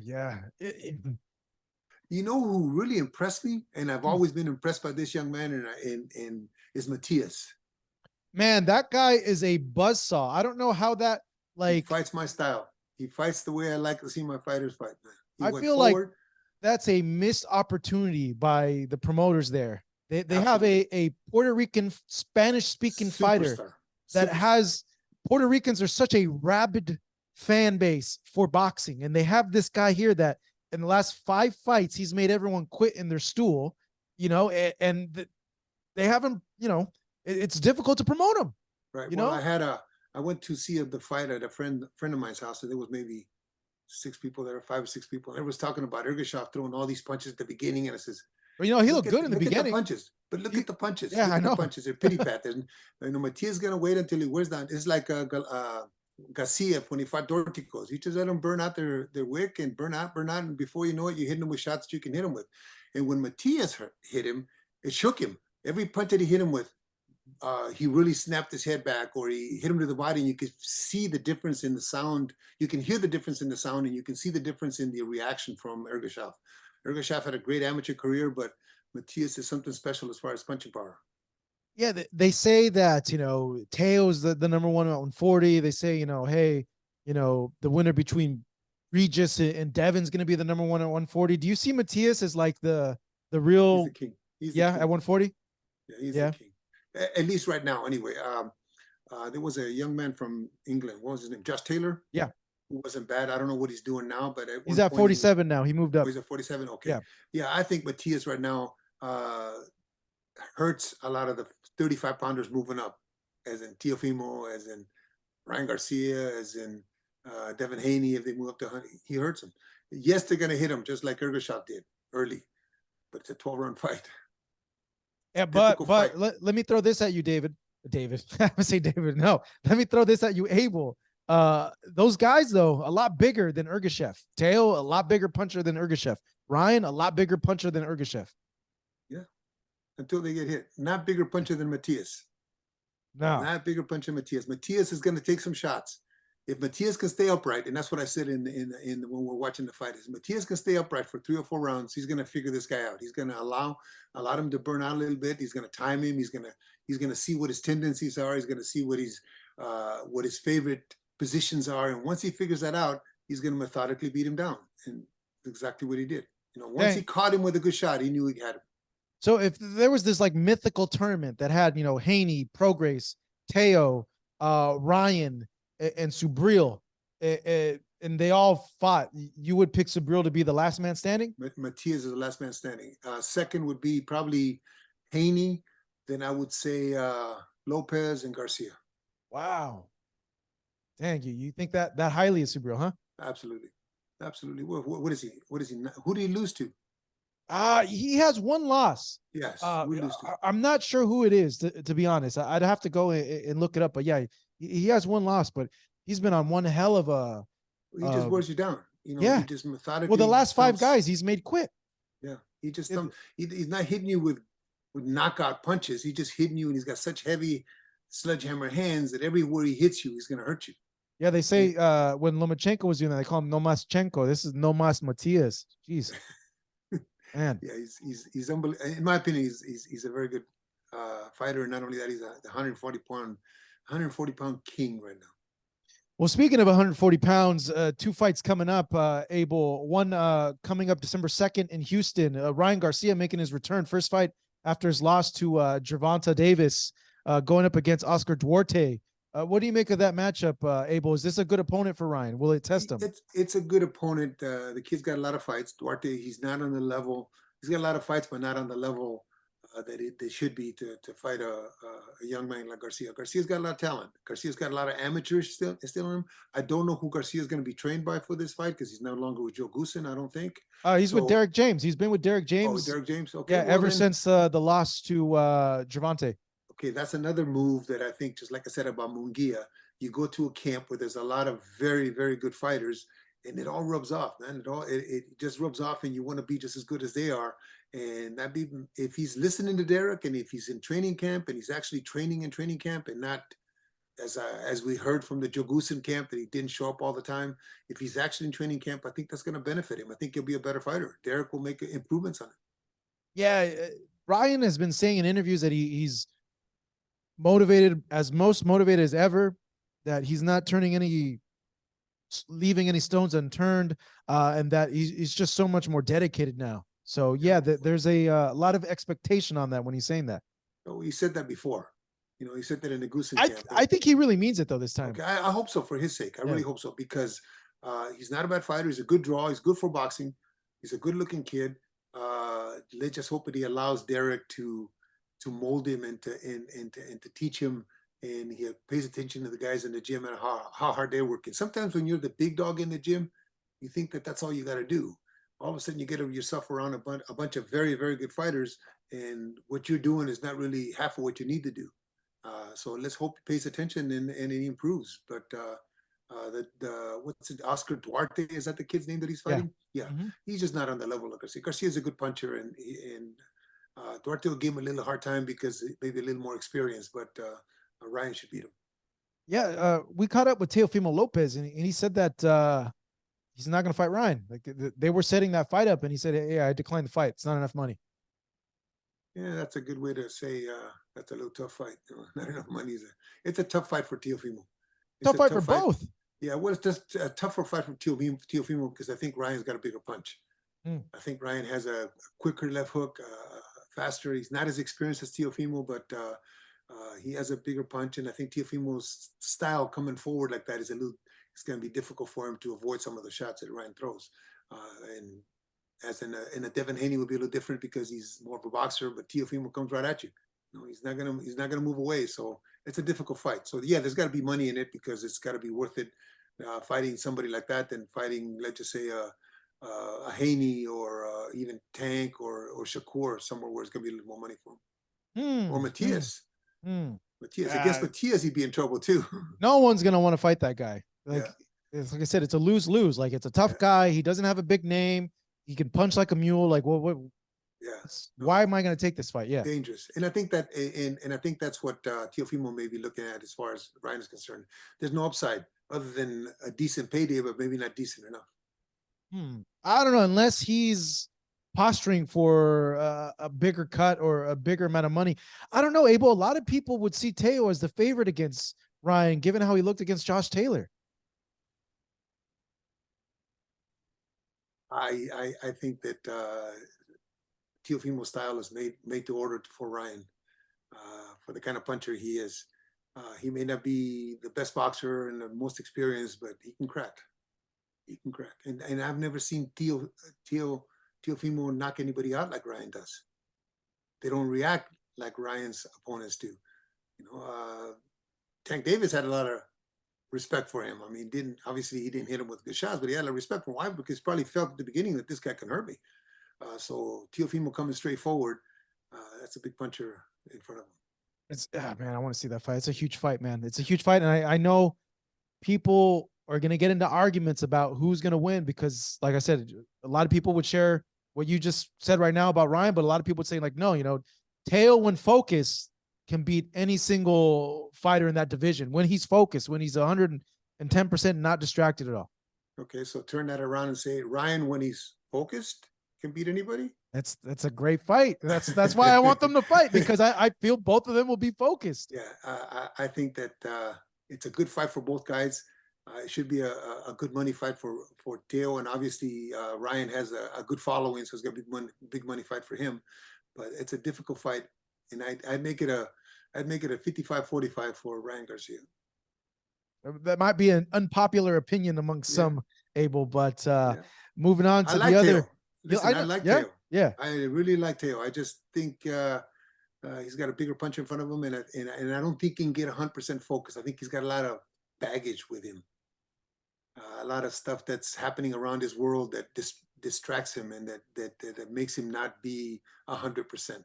Yeah. You know who really impressed me, and I've always been impressed by this young man, and is Matias. Man, that guy is a buzzsaw. I don't know how that, He like, fights my style. He fights the way I like to see my fighters fight, man. He I went feel like forward. that's a missed opportunity by the promoters there. They have Absolutely. a Puerto Rican Spanish speaking fighter Superstar. that Superstar. has Puerto Ricans are such a rabid fan base for boxing, and they have this guy here that in the last 5 fights he's made everyone quit in their stool, and they haven't, it's difficult to promote him, Right. you Well, know. I went to see the fight at a friend of mine's house, and there was maybe 6 people there, 5 or 6 people. And everyone was talking about Ergashoff throwing all these punches at the beginning, and I says, But he looked good in the look at the beginning. punches. But look He, at the punches. yeah, Look I at the know. punches. They're pity pat. Matias gonna wait until he wears down. It's like Garcia when he fought Dorticos. You just let them burn out their wick and burn out, and before you know it, you're hitting them with shots that you can hit them with. And when Matias hit him, it shook him. Every punch that he hit him with, he really snapped his head back, or he hit him to the body, and you could see the difference in the sound. You can hear the difference in the sound, and you can see the difference in the reaction from Ergashoff. Ergashoff had a great amateur career, but Matias is something special as far as punching power. Yeah, they say that Teo's the number one at 140. They say hey, the winner between Regis and Devin's going to be the number one at 140. Do you see Matias as like the He's the real? king. He's the Yeah, at king. 140. Yeah, he's the Yeah, king. At least right now, anyway. There was a young man from England. What was his name? Josh Taylor. yeah. Who wasn't bad. I don't know what he's doing now, but at He's one at point he was. 47 now. He moved Oh, up. he's at 47. Okay. Yeah, Yeah, I think Matias right now hurts a lot of the 35 pounders moving up, as in Teofimo, as in Ryan Garcia, as in Devin Haney. If they move up to 100, he hurts them. Yes, they're going to hit him just like Ergashoff did early, but it's a 12-round fight. yeah. Difficult fight. Let me throw this at you, David. David, I would say David. No, let me throw this at you, Abel. Those guys though, a lot bigger than Ergashev. Teo, a lot bigger puncher than Ergashev. Ryan, a lot bigger puncher than Ergashev. Yeah, until they get hit. Not bigger puncher than Matias. No. Not bigger puncher than Matias. Matias is going to take some shots. If Matias can stay upright, and that's what I said when we're watching the fight, is Matias can stay upright for 3 or 4 rounds, he's going to figure this guy out. He's going to allow him to burn out a little bit. He's going to time him. He's going to see what his tendencies are. He's going to see what his favorite positions are. And once he figures that out, he's going to methodically beat him down. And exactly what he did. Once he caught him with a good shot, he knew he had him. So if there was this like mythical tournament that had Haney, Prograis, Teo, Ryan, and Subriel, and they all fought, you would pick Subriel to be the last man standing? Matias is the last man standing. Second would be probably Haney. Then I would say Lopez and Garcia. Wow. Dang, you think that highly of Subriel, huh? Absolutely. Absolutely. What is he? What is he? Who did he lose to? He has one loss. Yes, I'm not sure who it is, to be honest. I'd have to go and look it up. But yeah, he has one loss, but he's been on one hell of a. He just wears you down. Yeah. He just methodically. Well, the last 5 guys he's made quit. Yeah, he just he's not hitting you with knockout punches. He's just hitting you, and he's got such heavy sledgehammer hands that everywhere he hits you, he's going to hurt you. Yeah, they say when Lomachenko was doing that, they call him Nomaschenko. This is Nomas Matias. Jeez. Man. Yeah, he's unbelievable. In my opinion, he's a very good fighter, and not only that, he's a 140 pound king right now. Well, speaking of 140 pounds, 2 fights coming up, Abel. One coming up December 2nd in Houston. Ryan Garcia making his return, first fight after his loss to Gervonta Davis, going up against Oscar Duarte. What do you make of that matchup, Abel? Is this a good opponent for Ryan? Will it test him? It's a good opponent. The kid's got a lot of fights. Duarte, he's not on the level. He's got a lot of fights, but not on the level that they should be to fight a young man like Garcia. Garcia's got a lot of talent. Garcia's got a lot of amateurs still in him. I don't know who Garcia's going to be trained by for this fight because he's no longer with Joe Goosen, I don't think. He's with Derek James. He's been with Derek James. Oh, Derek James. Okay. Yeah, ever since the loss to Gervonta. Okay, that's another move that I think, just like I said about Munguia, you go to a camp where there's a lot of very, very good fighters, and it all rubs off, man. It just rubs off, and you want to be just as good as they are. And if he's listening to Derek, and if he's in training camp, and he's actually training in training camp, and not as we heard from the Jogusin camp that he didn't show up all the time. If he's actually in training camp, I think that's going to benefit him. I think he'll be a better fighter. Derek will make improvements on it. Yeah, Ryan has been saying in interviews that he's motivated, as most motivated as ever, that he's not leaving any stones unturned, and that he's just so much more dedicated now. So yeah, there's a lot of expectation on that when he's saying that. Oh, he said that before. He said that in the Goosen camp. I think he really means it though this time. Okay, I hope so for his sake. I really hope so, because he's not a bad fighter. He's a good draw. He's good for boxing. He's a good-looking kid. Let's just hope that he allows Derek to mold him and to teach him, and he pays attention to the guys in the gym and how hard they're working. Sometimes when you're the big dog in the gym, you think that that's all you got to do. All of a sudden, you get yourself around a bunch of very, very good fighters, and what you're doing is not really half of what you need to do. So let's hope he pays attention and he improves. But what's it? Oscar Duarte, is that the kid's name that he's fighting? Yeah, he's just not on the level of Garcia. Garcia's a good puncher, and Duarte will give him a little hard time because maybe a little more experience. But Ryan should beat him. Yeah, we caught up with Teofimo Lopez, and he said that he's not going to fight Ryan. Like they were setting that fight up, and he said, "Hey, I declined the fight. It's not enough money." Yeah, that's a good way to say that's a little tough fight. Not enough money. It's a tough fight for Teofimo. Tough fight for both. Yeah, well, it's just a tougher fight for Teofimo because I think Ryan's got a bigger punch. I think Ryan has a quicker left hook, faster. He's not as experienced as Teofimo, but he has a bigger punch. And I think Teofimo's style coming forward like that it's going to be difficult for him to avoid some of the shots that Ryan throws. And as in a Devin Haney would be a little different because he's more of a boxer, but Teofimo comes right at you. He's not gonna move away. So it's a difficult fight. So yeah, there's got to be money in it because it's got to be worth it. Fighting somebody like that than fighting, let's just say, a Haney or even Tank or Shakur somewhere where it's gonna be a little more money for him. Or Matias. Matias. Against Matias, he'd be in trouble too. No one's gonna want to fight that guy. Like I said, it's a lose-lose. Like it's a tough guy. He doesn't have a big name. He can punch like a mule. Like what? Why am I going to take this fight? Yeah, dangerous. And I think that, and I think that's what Teofimo may be looking at as far as Ryan is concerned. There's no upside other than a decent payday, but maybe not decent enough. I don't know, unless he's posturing for a bigger cut or a bigger amount of money. I don't know, Abel. A lot of people would see Teo as the favorite against Ryan, given how he looked against Josh Taylor. I think that Teofimo's style is made to order for Ryan, for the kind of puncher he is. He may not be the best boxer and the most experienced, but he can crack. He can crack. And I've never seen Teofimo knock anybody out like Ryan does. They don't react like Ryan's opponents do. Tank Davis had a lot of respect for him. I mean, he didn't hit him with good shots, but he had a lot of respect for him. Why? Because he probably felt at the beginning that this guy can hurt me. So Teofimo coming straight forward, that's a big puncher in front of him. Man, I want to see that fight. It's a huge fight, man. It's a huge fight, and I know people are going to get into arguments about who's going to win because, like I said, a lot of people would share what you just said right now about Ryan, but a lot of people would say, like, no, Teo, when focused, can beat any single fighter in that division when he's focused, when he's 110% not distracted at all. Okay, so turn that around and say Ryan, when he's focused, can beat anybody. That's a great fight. That's why I want them to fight, because I feel both of them will be focused. Yeah, I think that it's a good fight for both guys. It should be a good money fight for Teo, and obviously Ryan has a good following, so it's gonna be big money fight for him. But it's a difficult fight, and I'd make it a 55-45 for Ryan Garcia. That might be an unpopular opinion among some, Abel, but moving on to the other. Listen, I like Teo. Yeah, I really like Teo. I just think he's got a bigger punch in front of him, and I don't think he can get 100% focus. I think he's got a lot of baggage with him, a lot of stuff that's happening around his world that distracts him and that makes him not be 100%.